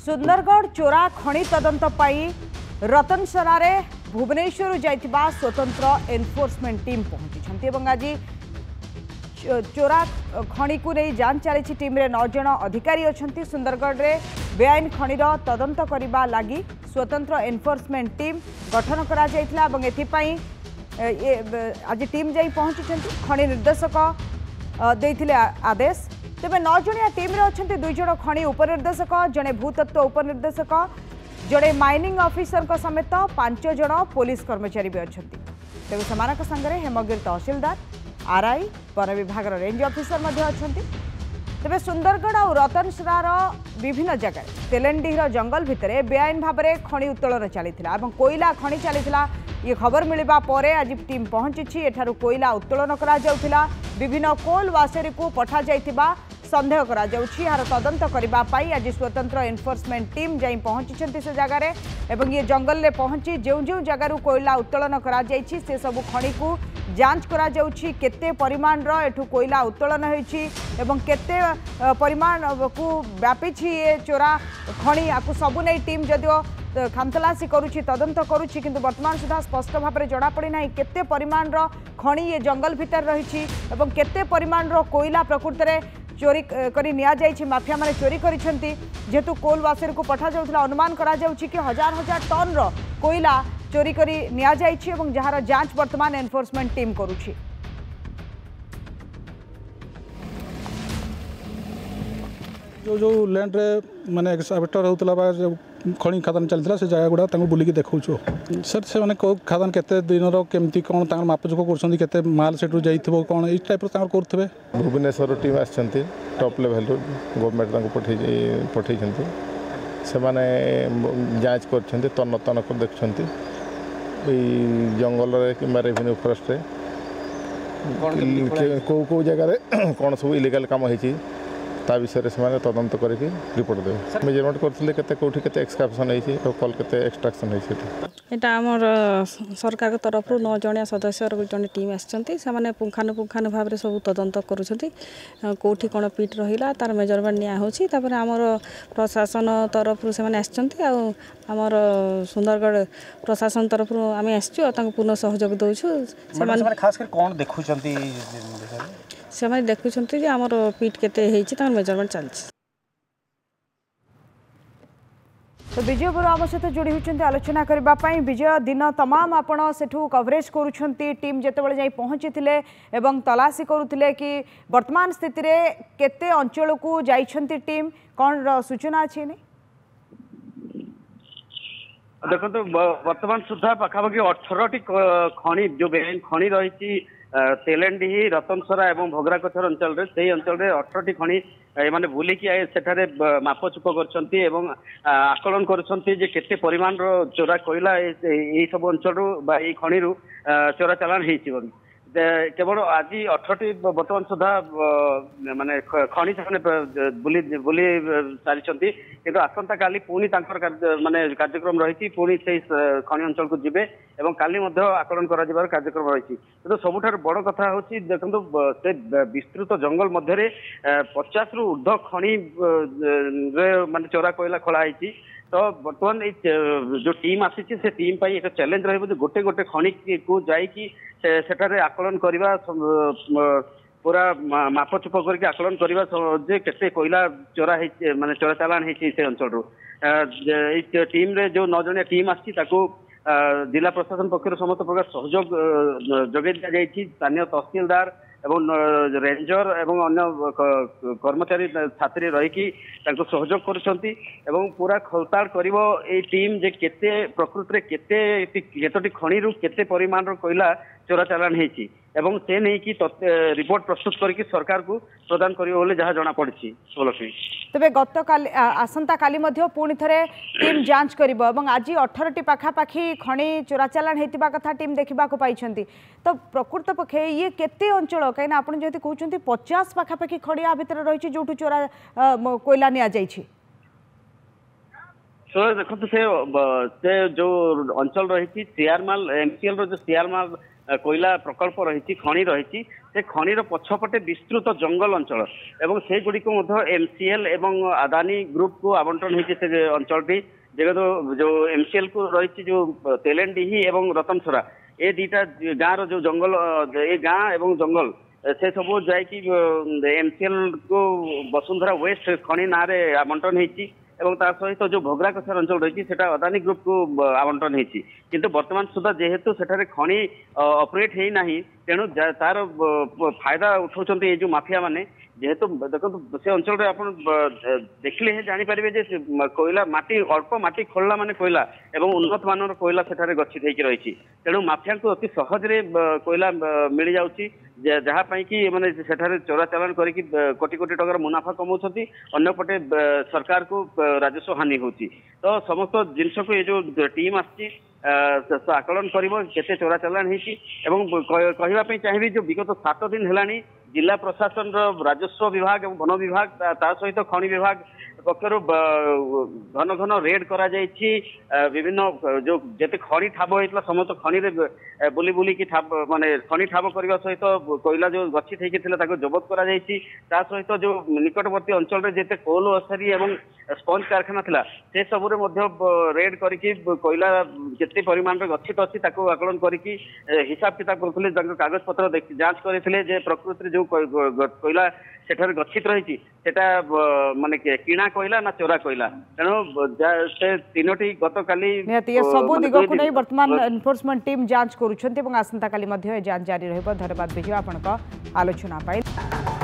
सुंदरगढ़ चोरा खଣି तदंत पाई रतनसरारे भुवनेश्वर जाइथिबा स्वतंत्र एनफोर्समेंट टीम पहुंची आज चोरा खणी को नहीं जांच चली टीम रे 9 जन अधिकारी अच्छा सुंदरगढ़ रे बेआईन खणीर तदंत करने लगी स्वतंत्र एनफोर्समेंट टीम गठन करा जायथिला एवं एथिपाई आज टीम जाई पहुंची खणी निर्देशक देथिले आदेश तेबे 9 जणिया टीम रे अच्छा 2 जण खणी उपनिर्देशक जड़े भूतत्व उपनिर्देशक जड़े माइनिंग ऑफिसर समेत 5 जण पुलिस कर्मचारी भी अच्छा तेज से संगे हेमगिरी तहसिलदार आरआई वन विभाग रेंज ऑफिसर अच्छा तेज सुंदरगढ़ और रतनसरार विभिन्न जगह तेलेंडीर जंगल भितर बेआईन भाव में खଣି उत्तोलन चलता कोयला खଣି चलता ये खबर मिलवा परे आज टीम पहुंची एठारू कोयला उत्तोलन करा जाउथिला विभिन्न कोल वासेरी को पठा जाइथिबा संदेह करा जाउछि यार तदंत करबा पाई आज स्वतंत्र एनफोर्समेंट टीम जाई पहुंची से जगार एवं ये जंगल में पहुंची जो जो जगार कोयला उत्तोलन करा जाइछि से सब खणी को जांच करा जाउछि केते परिमाण रो एठू कोयला उत्तोलन होइछि एवं केते परिमाण को व्यापीछि ये चोरा खणी आकु सबु नै टीम जदियो खानतलासी करुछि तदंत करुछि किंतु वर्तमान सुधा स्पष्ट भाव में जड़ा पड़ी नाही केते परिमाण रो खणी ये जंगल भितर रहिछि एवं केते परिमाण रो कोयला प्रकृति रे चोरी करी निया जाइछि माफिया माने चोरी करिसेंती जेतु कोल वासेर को पठा जाउथला अनुमान करा जाउछि कि हजार हजार टन रो कोयला चोरी करी निया जाइछि एवं जहार जांच वर्तमान एनफोर्समेंट टीम करुछि। जो जो लैंड रे माने एक्सकावेटर होतला बा जो खणी खादान चलता से जगह गुड़ा बुलिकी देखु सर से मैंने खादान केते दिन केमती कौन तार मापचुक कर माल सेठू जाइथिबो कौन इस टाइप करते भुवनेश्वर टीम आछंती टॉप लेवल गवर्नमेंट पठे से माने जांच कर तन तन कर देखते जंगल कि रेवेन्यू फॉरेस्ट कौ जगह कौन सब इलीगल काम होती ता विषय से तदंत करके रिपोर्ट देवे मेजरमेंट करते कौटी के एक्सकावेशन होती कल के एक्सट्राक्शन होती यहाँ आमर सरकार तरफ 9 जणिया सदस्य जड़े टीम आसने पुंखानुपुंखानु भाव में सब तदंत करोटी कौन पिट रहा तार मेजरमेंट निपर आमर प्रशासन तरफ से आमर सुंदरगढ़ प्रशासन तरफ आम आसचु पूर्ण सहयोग दौर खास कर कौन देखुं से देखुं आमर पिट के मेजरमेंट चलती। तो विजय बरुआ आम सहित जोड़ी होती आलोचना करने विजय दिन तमाम आपण सेठू कवरेज करुँच टीम जिते जाई पहुँची एवं तलाशी करुले कि वर्तमान स्थिति रे केते अंचल को जाइछंती टीम कौन सूचना अच्छी नहीं देखो तो वर्तमान सुधा पाखापाखि 18टी खणी जो बेआईन खणी रही तेलेंडी रतनसरा और भोगराकछर अंचल से अंचल 18टी खणी माने बुलिकी सेठारे मापचुप कर आकलन करते परिमाण चोरा कोयला यही सब अंचल खणी चोरा चालान हो केवल आज 18टी बर्तमान सुधा माने खणी से बुली सारी किंतु आसंता काली पुणी माने कार्यक्रम रही पुणी से खणी अंचल को जीवे एवं काली आकलन कर कार्यक्रम रही तो सबुठार बड़ कथा हूँ देखो से विस्तृत जंगल मध्य 50 रु ऊर्ध्व खणी माने चोरा कोयला खोलाई तो बर्तमान जो टीम आसी से टीम पर एक चैलेंज रही गोटे गोटे खणी को जाकि सेठारे आकलन करवा पूरा मापचुप करके आकलन करवा जे केते कोयला चोरा माने चोरा चालान होती से अंचल टीम रे जो 9 जणिया टीम आसी जिला प्रशासन पक्षर समस्त प्रकार सहयोग जगै दि जाइछि स्थानीय तहसीलदार एवं रेंजर एवं अन्य कर्मचारी छात्री रहीकि सहयोग करुछंती एवं पूरा खोलताड़ करिवो ए टीम जे केते प्रकृति रे केतोटी खणी रु केते परिमाण रो कोयला चोरा चालान हेछि एवं से नहीं कि रिपोर्ट प्रस्तुत करके सरकार को प्रदान करिवो बोले जहाँ जना पड़छि सोलक्ष्मी तेबे गत काली आसंता काली मध्ये पुणी थरे टीम जांच करिवो एवं आज 18टी पाखापाखी खणी चोरा चालान हेतिबा कथा टीम देखिबा को पाइछंती तो प्रकृत पक्षे ये केते अंचल कहीं आपण जति कहउछंती 50 पाखापाखी खड़ी आ भितर रहिछि जोठु चोरा कोयला निया जाइछि तो देखो से जो अंचल रही सियारमाल एमसीएल जो सियारमाल कोयला प्रकल्प रही खनि रही से खनिर पछपटे विस्तृत जंगल अंचल एवं से गुड़िक एमसीएल एवं अदानी ग्रुप को आवंटन होती से अंचलटी जेहेतु जो एमसीएल को रही जो तेलेंडीही एवं रतनसरा ए दीटा गाँव जो जंगल ए गाँ एवं जंगल से सब जाकि एमसीएल को वसुंधरा वेस्ट खनि ना आवंटन होती एवं ता सहित जो भोगराकछर अंचल रही है अदानी ग्रुप को आवंटन होती किंतु वर्तमान सुधा जेहेतु सेठारे खनि ऑपरेट है ना तेणु तार फायदा उठाउछन्ते ये जो माफिया माने जेहेतु देखो से अंचल आप देखले जानीपारे जे कोयला माटी अल्प माटी खोलला माने कोयला एवं उन्नत मानर कोयला सेठारे गच्छित होकर रही तेणु माफिया को अति सहजरे कोयला मिल जाउची जहाँपाई कि मैंने सेठारे चोरा चालान करके कोटी कोटी टकर मुनाफा कमाउछन्ती अन्यपटे सरकार को राजस्व हानि होती तो समस्त जिनस को ये जो टीम आसी आकलन करते चोरा चालान होती चाहिए जो विगत 7 दिन है जिला प्रशासन राजस्व विभाग और वन विभाग ता सहित खनि विभाग पक्षर घन घन रेड करा विभिन्न जो जिते खनि ठाब होता समस्त खनि बुली बुली माने खनि ठाब करने सहित कोयला जो गच्छित होता जबत करा सहित जो निकटवर्ती अंचल जिते कोल ओसारी और स्पंज कारखाना थिला से सबुरे रेड करके कोयला जिते परिमाण में गच्छित अच्छी आकलन करके हिसाब किताब करते कागज पत्र जांच करते प्रकृति जो कोयला सेठारे गच्छित रही माने किणा कोयला ना चोरा कोयला तेणु से तीनोटी गत काली सब दिग को नहीं वर्तमान एनफोर्समेंट टीम जांच करुछन्ते आसंता काली जांच जारी रहिबो। धन्यवाद विजय आपनका आलोचना पाई।